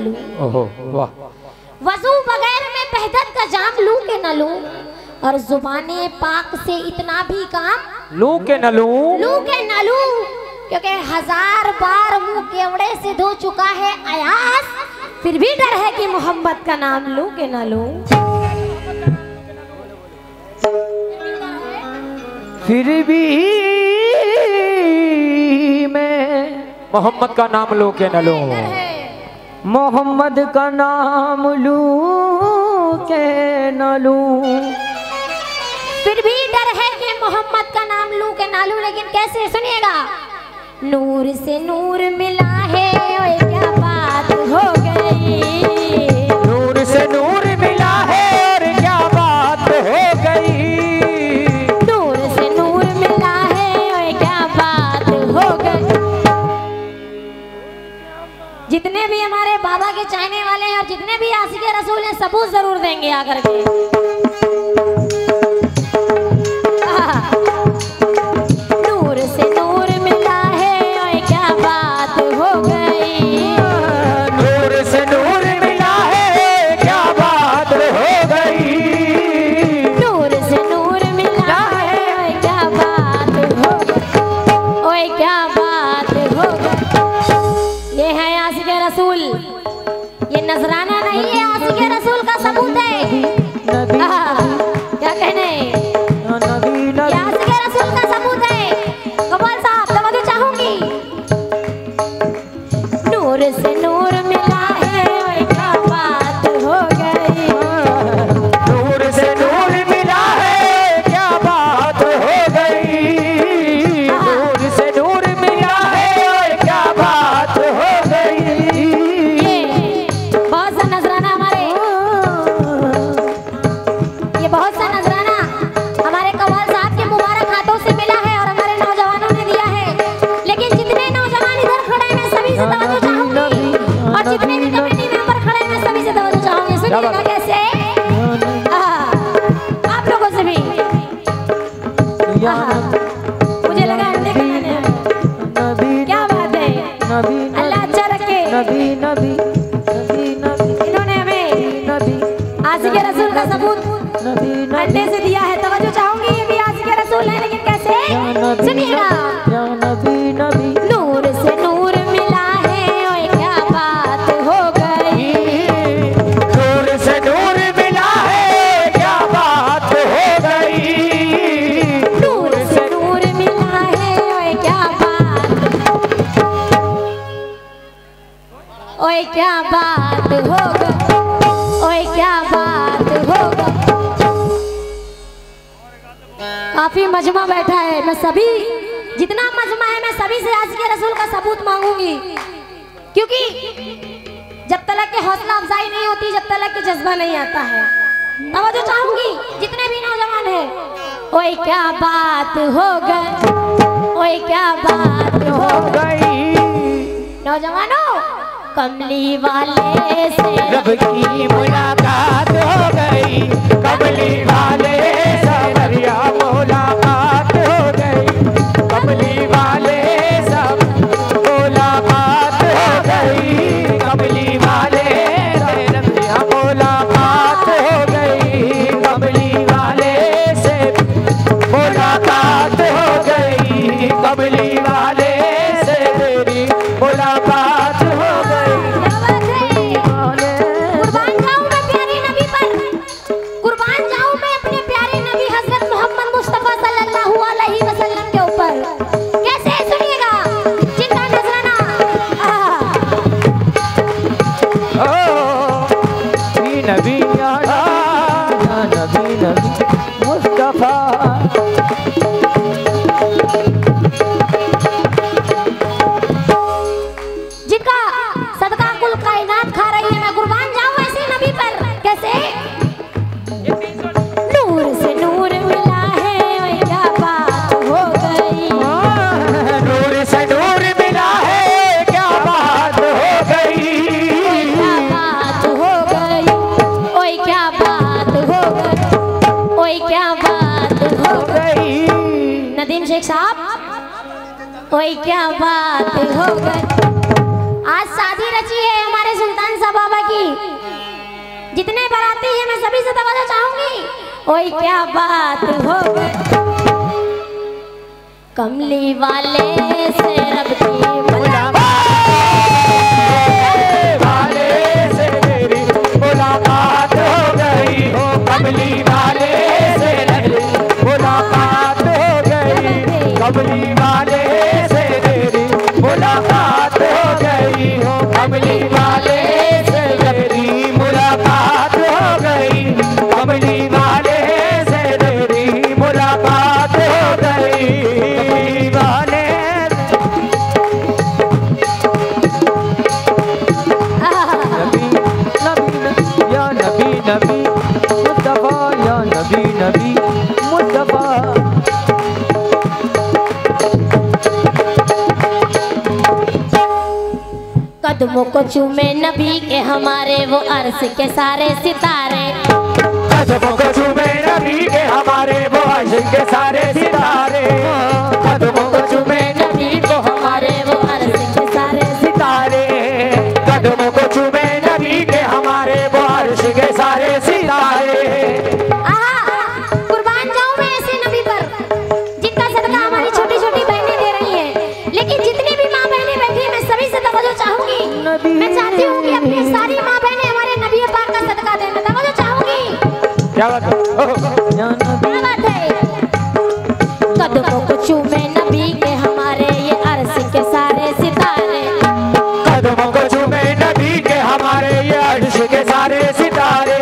लूं। ओहो वाह। वजू बगैर मैं बहदत का जाम लूं के न लूं, और जुबाने पाक से इतना भी काम लूं के न लूं, लूं के न लूं, क्योंकि 1000 बार मुंह केवड़े से धो चुका है अयास, फिर भी डर है कि मोहम्मद का नाम लूं के न लूं। फिर भी मैं मोहम्मद का नाम लूं के न लूं, मोहम्मद का नाम लूं के न लूं। फिर भी डर है कि मोहम्मद का नाम लूं के ना लूं, लेकिन कैसे सुनिएगा। नूर से नूर मिला है, ओए क्या बात हो गई। नूर से नूर मिला है और क्या बात हो गई। नूर से नूर मिला है, ओए क्या बात हो गई। जितने भी हमारे बाबा के चाहने वाले हैं और जितने भी आशिक़ रसूल हैं, सबूत जरूर देंगे आकर के। नूर से नूर मिला है, ओए क्या बात हो गई। नूर से नूर मिला है क्या बात हो गई। नूर से नूर मिला है, ओए क्या बात हो गई, ओए क्या बात हो गई। ये है आशिक़ रसूल, ये नजराना नहीं है, आशिक़ रसूल का सबूत है। क्या कहने, ये आशिक़ रसूल का सबूत है। कमाल साहब तवज्जो चाहूंगी। नूर से नूर मिला है, ओए क्या बात हो गई। नूर से नूर मिला है क्या बात हो गई। नूर से नूर मिला है और क्या बात हो गई। ये बहुत सा नजराना हमारे, ये बहुत सा नजराना हमारे कव्वाल साहब के मुबारक हाथों से मिला है और हमारे नौजवानों ने दिया है। लेकिन जितने नौजवान इधर खड़े हैं, मैं सभी से तवज्जो चाहूंगी, और जितने भी कमेटी मेंबर खड़े हैं, मैं सभी से तवज्जो चाहूंगी। सुनिएगा कैसे, आप लोगों से भी। मुझे लगा अंडे खाने हैं। क्या बात है, अल्लाह अच्छा रखे। इन्होंने हमें आशिक़ रसूल का सबूत अंडे से दिया है। तवज्जो चाहूंगी, ये भी आशिक़ रसूल है, लेकिन कैसे सुनिएगा। नूर से नूर मिला है, ओए क्या बात हो गई। नूर से नूर मिला है क्या बात हो गई। नूर से नूर मिला है, ओए क्या बात, ओए क्या बात हो गई, ओए क्या बात हो गई। काफी मजमा बैठा है, मैं सभी जितना मजमा है, मैं सभी से आशिक़ रसूल का सबूत मांगूंगी, क्योंकि जब तक के हौसला अफजाई नहीं होती, जब तक के जज्बा नहीं आता है। तवज्जो चाहूंगी, जितने भी नौजवान हैं। ओए क्या बात हो गई, ओए क्या बात हो गई। नौजवानों, कमली वाले से रब की मुलाकात हो गई। कमली वाले से बढ़िया मुलाकात हो गई। कमली वाले से मुलाकात हो गई। कमली वाले से बढ़िया मुलाकात हो गई। कमली वाले से मुलाकात हो गई। कमली वाले से तेरी मुलाकात हो गई। कुर्बान जाऊं मैं प्यारे नबी पर, कुर्बान जाऊं मैं अपने प्यारे नबी हजरत मोहम्मद मुस्तफा सल्लल्लाहु अलैहि वसल्लम के ऊपर। कैसे सुनिएगा, जिनका नजराना नबी नबी नबी मुस्तफा। जिनका सदका कुल कायनात खा रही है, मैं कुर्बान जाऊं ऐसे नबी पर। कैसे, नूर से नूर मिला है, ओए क्या बात हो गई। नूर से नूर मिला है क्या बात हो गई। क्या बात हो गई, ओए क्या बात हो गई, ओए क्या बात हो गई। नदीम शेख साहब, ओए क्या बात हो गई। आज शादी रची है हमारे हमारे सुल्तान साहब बाबा की जितने बाराती हैं मैं सभी से तवज्जो चाहूंगी। ओए क्या बात हो गई कमली वाले से रब की वाले से मेरी मुलाकात हो गई हो, कमली वाले से मेरी मुलाकात हो गई, कमली वाले से मेरी मुलाकात हो गई हो, कमली वाले से मेरी मुलाकात हो गई, कमली वाले से मेरी मुलाकात हो गई, कमली वाले या नबी नबी मुस्तफा, या नबी नबी मुस्तफा। कदमों को चूमे नबी के हमारे वो अर्श के सारे सितारे, कदमों को चूमे नबी के हमारे वो अर्श के सारे सितारे, कदमों को चूमे नबी को हमारे वो अर्श के सारे सितारे, कदमों को चूमे नबी के हमारे वो अर्श के सारे सितारे। कुर्बान जाऊं मैं ऐसे नबी पर जिनका सदका हमारी छोटी छोटी बहनें दे रही हैं, लेकिन जितनी भी माँ बहनें बैठी हैं मैं सभी से तवज्जो चाहूंगी। मैं चाहती हूँ कि अपनी सारी माँ बहनें हमारे नबी पाक का सदका दें, मैं तवज्जो चाहूंगी। क्या बात है? क्या बात है? कदमों को चूमे नबी के हमारे ये अर्श के सारे सितारे, कदमों को चूमे नबी के हमारे ये अर्श के सारे सितारे,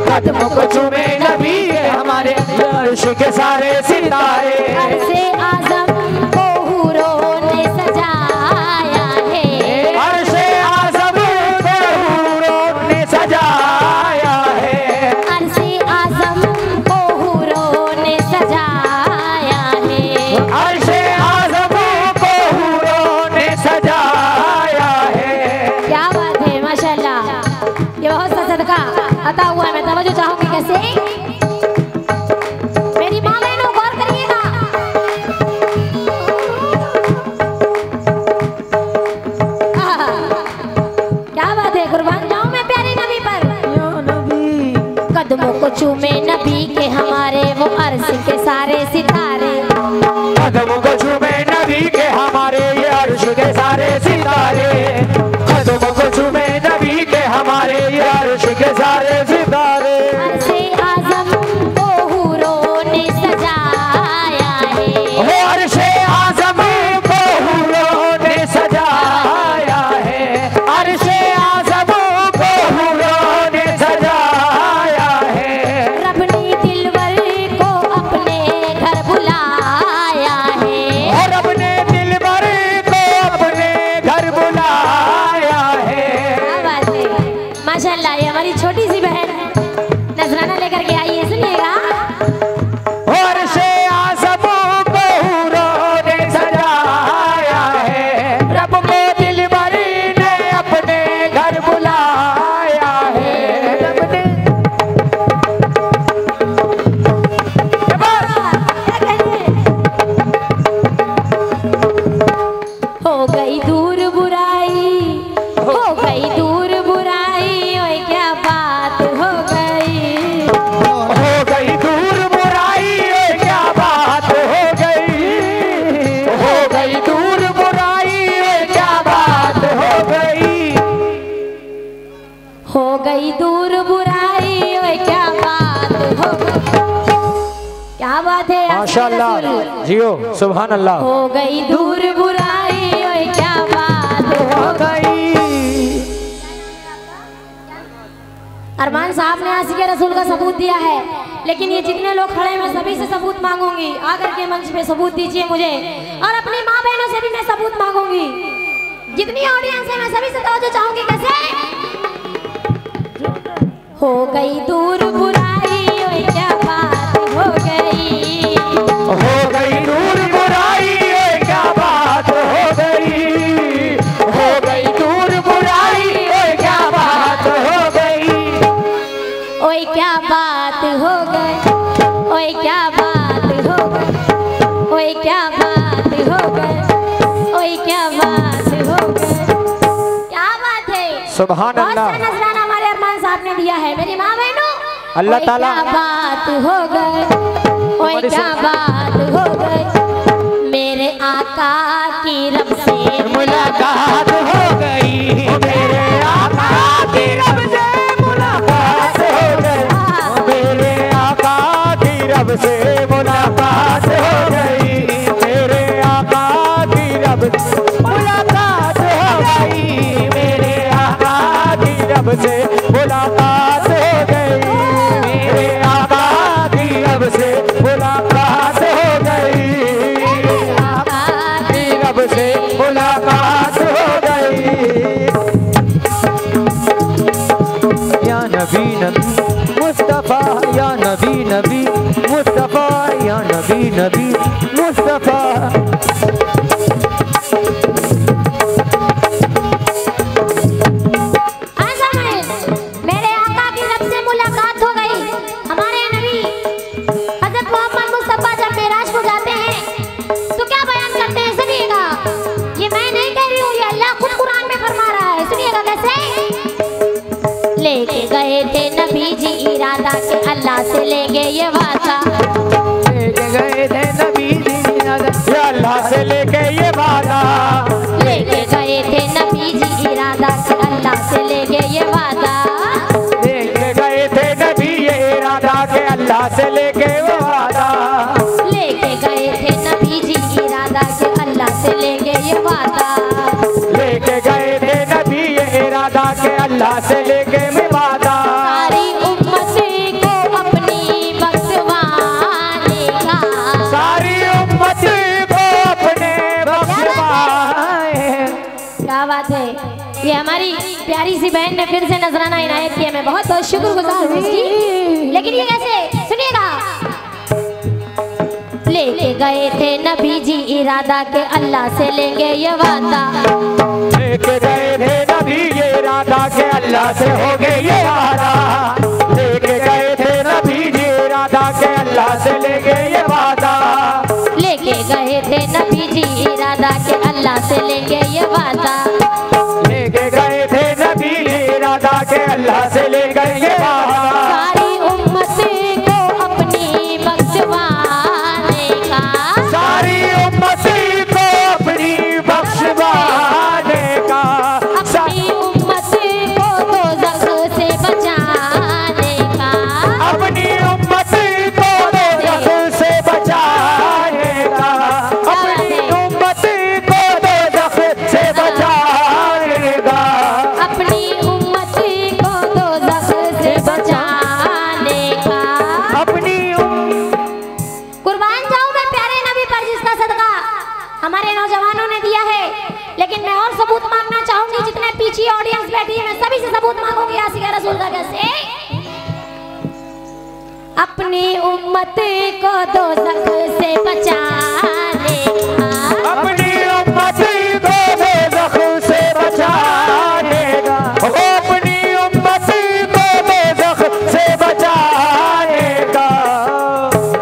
कदमों को चूमे नबी के हमारे ये अर्श के सारे सितारे। अर्शे आज़म को हूरों ने सजाया है, अर्शे आज़म को हूरों ने सजाया है, अर्शे आज़म को हूरों ने सजाया है, अर्शे आज़म को हूरों ने सजाया है। क्या बात है माशाल्लाह, ये बहुत सा सदका अता हुआ है। मैं तवज्जो चाहूंगी कैसे मेरी माँ बहनों गौर करिएगा। क्या बात है? कुर्बान जाऊं मैं प्यारे नबी पर। कदमों को चूमे नबी के हमारे वो अर्श के सारे सितारे, कदमों को चूमे नबी के हमारे ये अर्श के सारे सितारे, कदमों को चूमे नबी के हमारे ये अर्श के सारे सितारे। अर्शे आज़म को हूरों ने सजाया है, हो अर्शे आज़म को हूरों ने सजाया है, अर्शे आज़म को हूरों ने सजाया है, रब ने दिलवर को अपने घर बुलाया है, और रब ने दिलबर को अपने घर बुलाया है। क्या बात है माशाल्लाह। ये हमारी छोटी सी बहन नजराना लेकर के आई है, सुनिएगा। और से आज़म को हूरों ने सजाया है, रब को दिलबरी ने अपने घर बुलाया है, रब ने हो गई दूर बुराई, हो गई दूर बुराई, ओए क्या बात हो गई, हो गई दूर बुराई, क्या बात हो गई, हो गई दूर बुराई, क्या बात हो गई, हो गई दूर बुराई, ओए क्या बात हो गई। क्या बात है माशाअल्लाह, रसूल। जियो सुभान अल्लाह। हो गई दूर बुराई, ओए क्या बात हो गई। अरमान साहब ने आशिक़े रसूल का सबूत दिया है, लेकिन ये जितने लोग खड़े हैं मैं सभी से सबूत मांगूंगी। आकर के मंच पे सबूत दीजिए मुझे, और अपनी माँ बहनों से भी मैं सबूत मांगूंगी। जितनी ऑडियंस है मैं सभी से तवज्जो चाहूंगी। कैसे? हो गई दूर बुराई, ओए क्या बात हो गई, हो गई दूर बुराई, क्या बात हो गई, हो गई दूर बुराई, क्या बात हो गई, ओए क्या बात हो गई, ओए क्या बात हो गई, ओए क्या बात हो गई, ओए क्या बात हो गई। क्या बात है? सुभान बहुत अल्लाह। सा नजराना हमारे अरमान साहब ने दिया है। मेरी माँ बहनों, अल्लाह ओए ताला- क्या बात हो गई, ओए क्या बात हो गई, मेरे आका की रब से मुलाकात हो गई, मेरे आका की रब से मुलाकात हो गई, मेरे आका की रब से मुलाकात हो गई, मेरे आका की रब से मुलाकात हो गई, मेरे आका की रब से मुलाकात हो गई, मेरे आका की रब से मुलाकात हो गई, आका की रब से मुलाकात हो गई। या नबी नबी मुस्तफा, या नबी नबी मुस्तफा, या नबी नबी मुस्तफा। मेरे आका की रब से मुलाकात हो गई। हमारे नबी हजरत मोहम्मद मुस्तफा जब मेराज को जाते हैं तो क्या बयान करते हैं, सुनिएगा। ये मैं नहीं कह रही हूँ, ये अल्लाह खुद कुरान में फरमा रहा है। सुनिएगा कैसे। लेके गए थे नबी जी इरादा के अल्लाह से लेंगे ये वादा, लेके गए थे नबी जी इरादा, अल्लाह से लेके ये वादा, लेके गए थे नबी जी इरादा के अल्लाह से लेंगे ये वादा, लेके गए थे नबी ये इरादा के अल्लाह से लेके वो वादा, लेके गए थे नबी जी इरादा के अल्लाह से लेंगे ये वादा, लेके गए थे नबी ये इरादा के अल्लाह से लेके मैं वादा। सारी उम्मत को अपनी बख्शवाने का, सारी उम्मत को अपने बख्शवाए। क्या बात है। ये हमारी प्यारी सी बहन ने फिर से नजराना इनायत किया, मैं बहुत बहुत शुक्रगुजार हूँ उसकी। लेकिन ये कैसे, सुनिएगा। लेके गए थे नबी जी इरादा के अल्लाह से लेंगे ये वादा, लेके गए थे नबी ये इरादा के अल्लाह से हो गए ये वादा, लेके गए थे नबी ये इरादा के अल्लाह से लेके ये वादा, लेके गए थे नबी जी इरादा के अल्लाह से लेंगे ये वादा, लेके गए थे नबी ये इरादा के अल्लाह से ले गए ये वादा। सारी उम्मत को अपनी बख्शवाने का, सारी उम्मत को अपनी बख्शवाने का, अपनी उम्मत को दोज़ख से बचाने का, अपनी उम्मत को दोज़ख से बचाने का, अपनी उम्मत को दोज़ख से बचाने का, अपनी उम्मत को दोज़ख से बचाने का। अपनी कुर्बान जाऊं मैं प्यारे नबी पर जिसका सदका हमारे नौजवानों ने दिया है। लेकिन मैं और सबूत मांगना चाहूंगी, जितने पीछे ऑडियंस बैठी है मैं सभी से सबूत मांगूंगी आशिक़ रसूल का। कैसे? अपनी उम्मत को दोज़ख से बचाने का, अपनी उम्मत को दोज़ख से बचाने का, अपनी उम्मत को दोज़ख से बचाने का।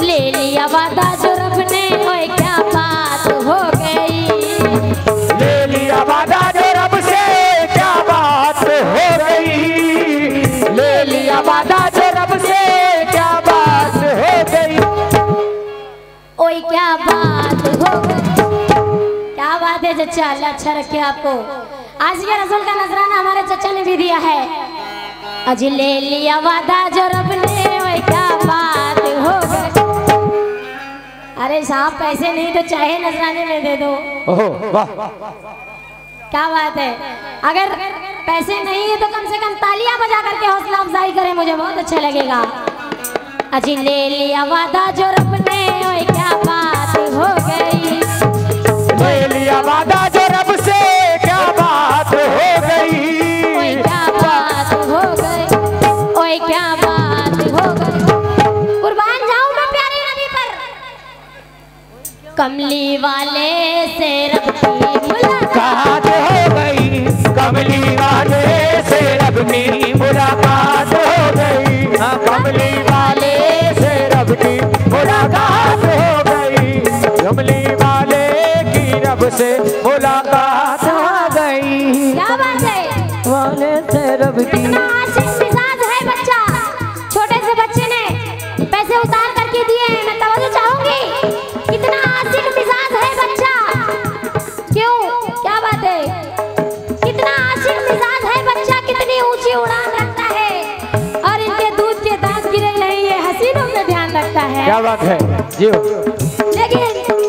ले लिया वादा जो रब ने, ओए क्या बात हो गई, ले लिया वादा जो रब से क्या बात हो गई, ले लिया वादा जो रब से क्या बात हो गई, ओए क्या बात हो गई। क्या बात है चचा, अल्लाह अच्छा रखे आपको। आज के रसूल का नजराना हमारे चचा ने भी दिया है। अज ले लिया वादा जो रब ने, ओए क्या बात हो गई। अरे साहब पैसे नहीं तो चाहे नजराने में दे दो। ओहो वाह, क्या बात है। अगर पैसे नहीं है तो कम से कम तालियां बजा करके हौसला अफजाई करें, मुझे बहुत अच्छा लगेगा। अजी ले लिया वादा जो रब ने, ओए क्या बात हो गई, ले लिया वादा जो रब से क्या बात हो गई, ओए क्या बात हो गई, ओए क्या बात हो गई। कुर्बान जाऊं मैं प्यारे नबी पर, कमली वाले से रब की मुलाकात हो गई, कमली वाले से रब की मुलाकात हो गई, कमली वाले से रब की मुलाकात हो गई, कमली वाले की रब से मुलाकात हो गई। क्या बात है। वाले ऊंची उड़ान रखता है और इनके दूध के दांत गिरे नहीं, ये हसीनों पे ध्यान रखता है। क्या बात है जी। लेकिन